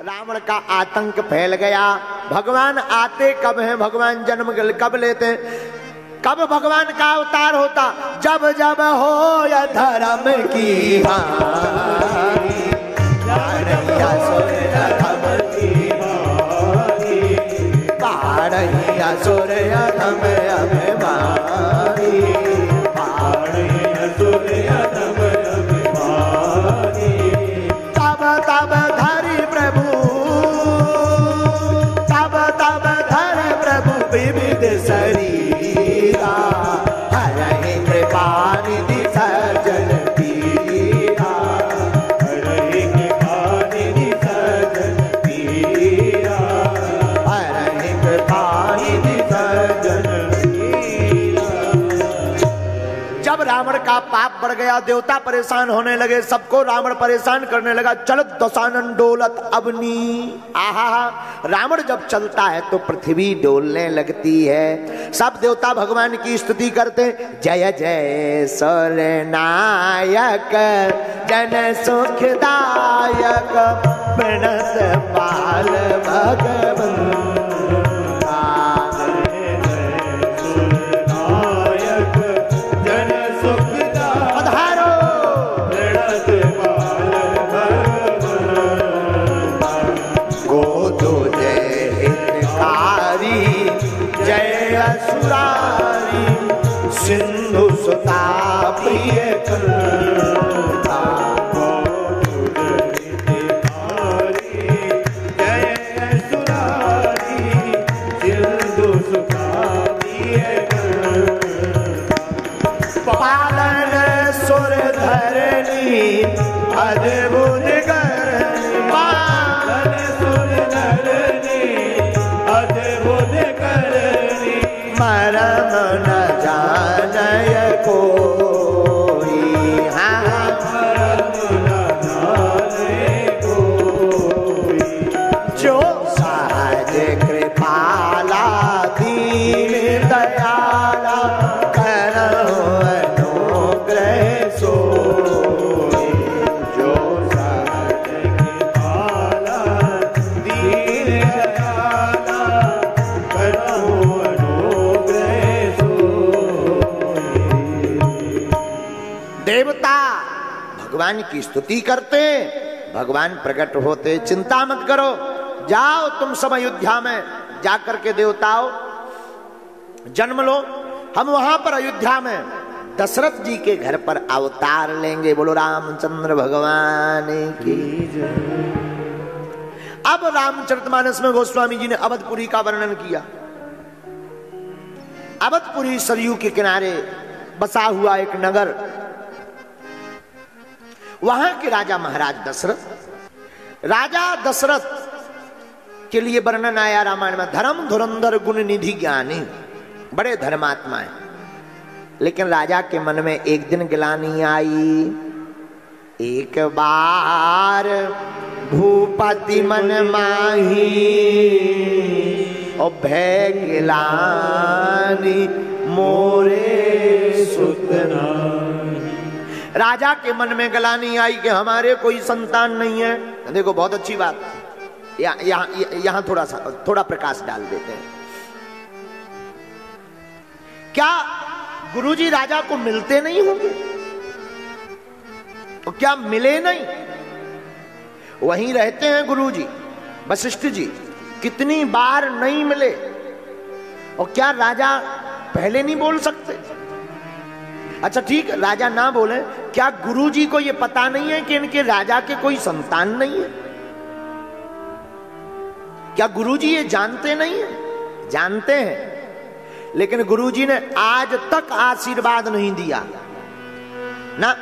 रावण का आतंक फैल गया। भगवान आते कब हैं, भगवान जन्म कब लेते हैं, कब भगवान का अवतार होता, जब जब हो या धर्म की हानि, काढ़ैया सोरया धम की हानि, काढ़ैया सोरया धम अभिमानी, काढ़ैया सोरया धम अभिमानी। तब तब धरि प्रभु, तब तब धरि प्रभु विविध शरीरा, हरहि कृपानिधि सज्जन पीरा, हरहि कृपानिधि सज्जन पीरा, हरहि कृपानिधि सज्जन पीरा। जब रावण का पाप बढ़ गया, देवता परेशान होने लगे, सबको रावण परेशान करने लगा। चलत दशानन डोलत अवनी, आहा, रावण जब चलता है तो पृथ्वी डोलने लगती है। सब देवता भगवान की स्तुति करते, जय जय सूर्यनायक जन सुखदायक, प्रणत पाल भगवंता, सिंधु सुता प्रिय करता, जय सुरारी, सिंधु सुता प्रिय करता, पालन सुर धरनी अद्भुत करनी, पालन सुर धरनी अद्भुत करनी, मरम न जानय कोई, हाँ मरम न जानय कोई, जो सहज कृपाला दीन दयाला, करहु अनुग्रह सोई, जो सहज कृपाला दीन दयाला, करहु देवता भगवान की स्तुति करते, भगवान प्रकट होते। चिंता मत करो, जाओ तुम सब अयोध्या में जाकर के देवताओं जन्म लो, हम वहां पर अयोध्या में दशरथ जी के घर पर अवतार लेंगे। बोलो रामचंद्र भगवान की जय। अब रामचरितमानस में गोस्वामी जी ने अवधपुरी का वर्णन किया। अवधपुरी सरयू के किनारे बसा हुआ एक नगर, वहां के राजा महाराज दशरथ, राजा दशरथ के लिए वर्णन आया रामायण में, धर्म धुरंधर गुण निधि ज्ञानी, बड़े धर्मात्मा है। लेकिन राजा के मन में एक दिन गिलानी आई, एक बार भूपति मन माही, और भय गिलानी मोरे सुतना। राजा के मन में गलानी आई कि हमारे कोई संतान नहीं है। देखो बहुत अच्छी बात, यहां थोड़ा प्रकाश डाल देते हैं। क्या गुरुजी राजा को मिलते नहीं होंगे? तो क्या मिले नहीं? वहीं रहते हैं गुरुजी वशिष्ठ जी, कितनी बार नहीं मिले, और क्या राजा पहले नहीं बोल सकते? अच्छा ठीक, राजा ना बोले, क्या गुरुजी को यह पता नहीं है कि इनके राजा के कोई संतान नहीं है? क्या गुरुजी ये जानते नहीं है? जानते हैं, लेकिन गुरुजी ने आज तक आशीर्वाद नहीं दिया ना,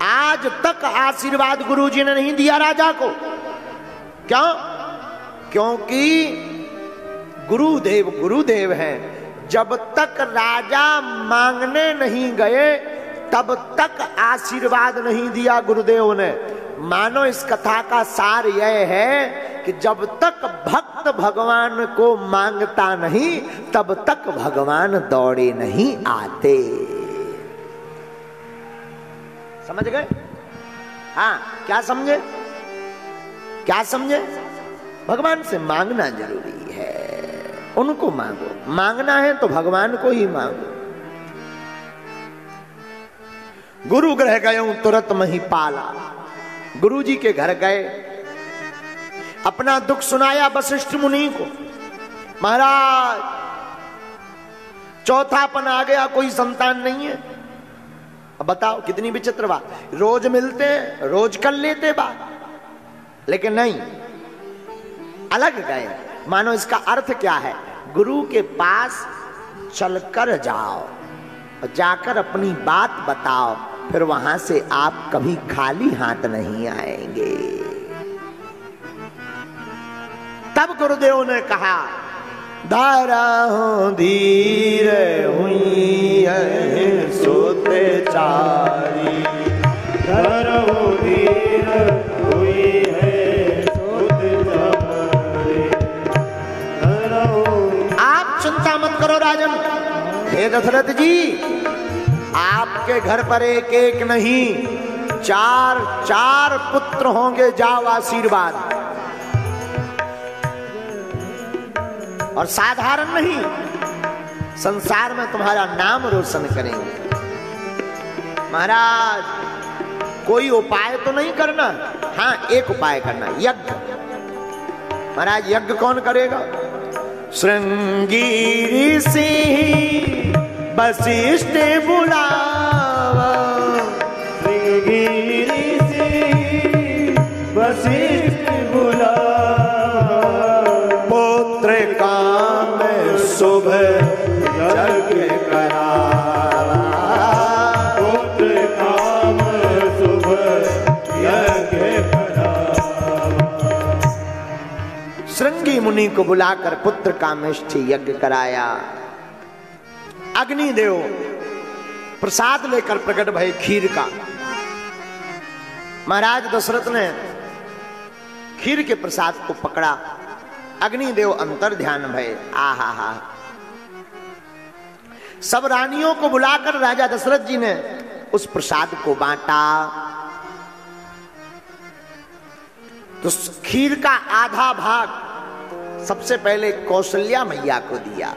आज तक आशीर्वाद गुरुजी ने नहीं दिया राजा को। क्यों? क्योंकि गुरुदेव हैं। जब तक राजा मांगने नहीं गए तब तक आशीर्वाद नहीं दिया गुरुदेव ने। मानो इस कथा का सार यह है कि जब तक भक्त भगवान को मांगता नहीं तब तक भगवान दौड़े नहीं आते। समझ गए? हाँ, क्या समझे? क्या समझे? भगवान से मांगना जरूरी है, उनको मांगो। मांगना है तो भगवान को ही मांगो। गुरु गृह गए तुरंत मही पाला। गुरु जी के घर गए, अपना दुख सुनाया वशिष्ठ मुनि को। महाराज चौथापन आ गया, कोई संतान नहीं है। अब बताओ कितनी विचित्र बात। रोज मिलते हैं, रोज कर लेते बात, लेकिन नहीं, अलग गए। मानो इसका अर्थ क्या है? गुरु के पास चलकर जाओ और जाकर अपनी बात बताओ, फिर वहां से आप कभी खाली हाथ नहीं आएंगे। तब गुरुदेव ने कहा, धारा हो धीर हुई है सोते चारी, धारा हो धीर हुई है सोते चारी। आप चिंता मत करो राजन। हे दशरथ जी, आपके घर पर एक एक नहीं, चार चार पुत्र होंगे, जाओ आशीर्वाद। और साधारण नहीं, संसार में तुम्हारा नाम रोशन करेंगे। महाराज कोई उपाय तो नहीं करना, हाँ एक उपाय करना, यज्ञ। महाराज यज्ञ कौन करेगा? श्रृंगी ऋषि वशिष्ठ बुलावा, श्रृंगी ऋषि वशिष्ठ बुलावा, पुत्र काम शुभ यज्ञ करावा, पुत्र काम शुभ यज्ञ करावा। श्रृंगी मुनि को बुलाकर पुत्र कामेष्ठी यज्ञ कराया। अग्निदेव प्रसाद लेकर प्रकट भय खीर का। महाराज दशरथ ने खीर के प्रसाद को पकड़ा। अग्निदेव अंतर ध्यान भय। आहा हा। सब रानियों को बुलाकर राजा दशरथ जी ने उस प्रसाद को बांटा। तो खीर का आधा भाग सबसे पहले कौशल्या मैया को दिया।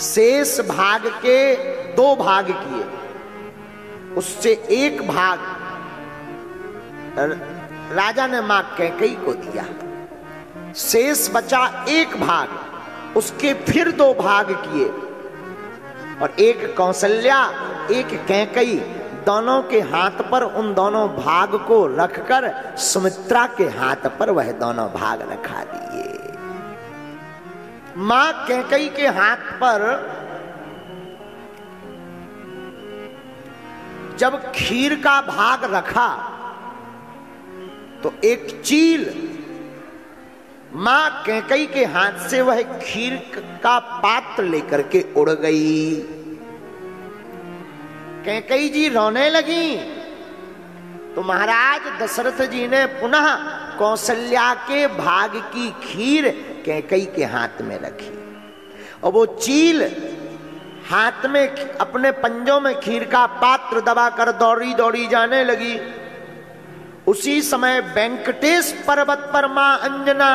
शेष भाग के 2 भाग किए, उससे 1 भाग राजा ने मां कैकेयी को दिया। शेष बचा 1 भाग, उसके फिर 2 भाग किए और 1 कौशल्या 1 कैकेयी, दोनों के हाथ पर उन दोनों भाग को रखकर सुमित्रा के हाथ पर वह दोनों भाग रखा दिए। मां कैकेयी के हाथ पर जब खीर का भाग रखा तो एक चील मां कैकेयी के हाथ से वह खीर का पात्र लेकर के उड़ गई। कैकेयी जी रोने लगी तो महाराज दशरथ जी ने पुनः कौशल्या के भाग की खीर कैकेयी के हाथ में रखी और वो चील हाथ में अपने पंजों में खीर का पात्र दबाकर दौड़ी दौड़ी जाने लगी। उसी समय वेंकटेश पर्वत पर मां अंजना,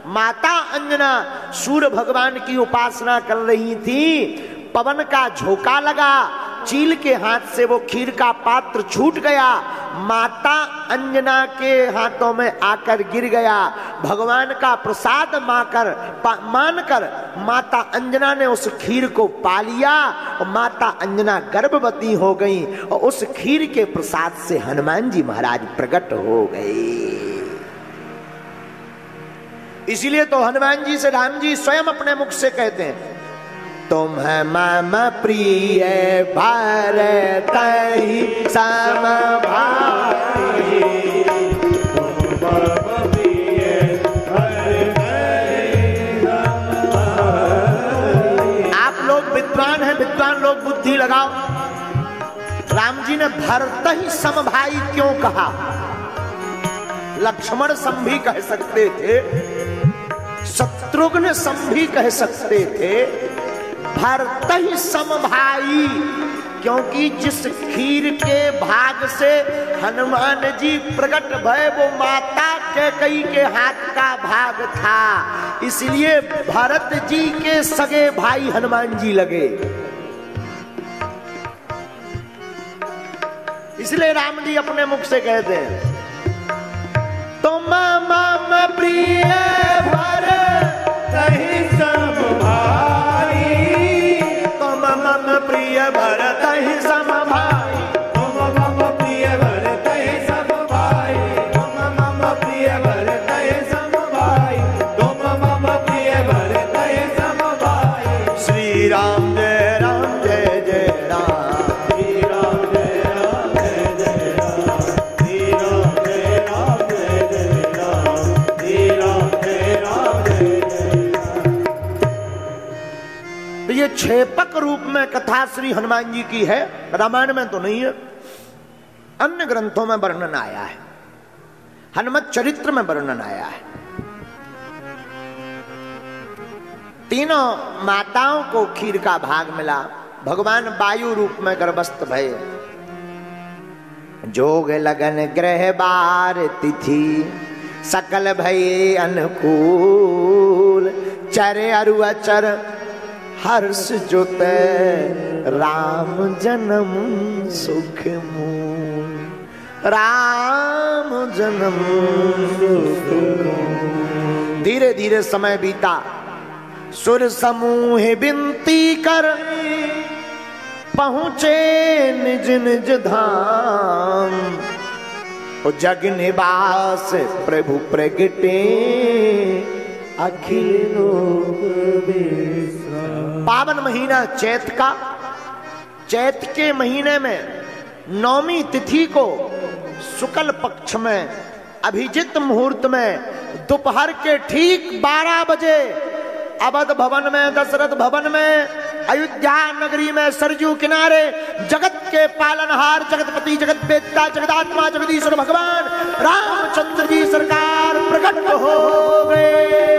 माता अंजना सूर्य भगवान की उपासना कर रही थी। पवन का झोंका लगा, चील के हाथ से वो खीर का पात्र छूट गया, माता अंजना के हाथों में आकर गिर गया। भगवान का प्रसाद मानकर माता अंजना ने उस खीर को पा लिया और माता अंजना गर्भवती हो गई और उस खीर के प्रसाद से हनुमान जी महाराज प्रकट हो गए। इसीलिए तो हनुमान जी से राम जी स्वयं अपने मुख से कहते हैं, तुम मम प्रिय भरत सम भाई। आप लोग विद्वान हैं, विद्वान लोग बुद्धि लगाओ। राम जी ने भरत ही सम भाई क्यों कहा? लक्ष्मण सम भी कह सकते थे, शत्रुघ्न सम भी कह सकते थे, भरत ही सम भाई क्योंकि जिस खीर के भाग से हनुमान जी प्रकट भय वो माता कैकेयी के हाथ का भाग था, इसलिए भरत जी के सगे भाई हनुमान जी लगे। इसलिए राम जी अपने मुख से कहते हैं, तुम मम प्रिय भरत ही सम भाई, तुम मम प्रिय भरत ही सम भाई, तुम मम प्रिय भरत ही सम भाई, तुम मम प्रिय भरत ही सम भाई, तुम मम प्रिय भरत ही सम भाई। श्री राम जय राम जय जय राम, श्री राम जय राम जय जय राम, श्री राम जय राम जय जय राम, श्री राम जय राम जय जय राम। तो ये छेपक रूप में कथा श्री हनुमान जी की है, रामायण में तो नहीं है, अन्य ग्रंथों में वर्णन आया है, हनुमत चरित्र में वर्णन आया है। तीनों माताओं को खीर का भाग मिला, भगवान वायु रूप में गर्भस्थ भये। जोग लगन ग्रह बार तिथि सकल भये अनुकूल, चरे अरु अचर हर्ष जोते राम जन्म सुख मूल, राम जन्म सुख मूल। धीरे धीरे समय बीता, सुर समूह विनती कर पहुंचे निज निज धाम, जग निवास प्रभु प्रगटे अखिल लोक विश्राम। पावन महीना चैत का, चैत के महीने में नौमी तिथि को शुक्ल पक्ष में अभिजित मुहूर्त में दोपहर के ठीक 12 बजे अवध भवन में, दशरथ भवन में, अयोध्या नगरी में सरजू किनारे जगत के पालनहार जगतपति जगत वेत्ता जगदात्मा जगदीश्वर भगवान रामचंद्र जी सरकार प्रकट हो गए।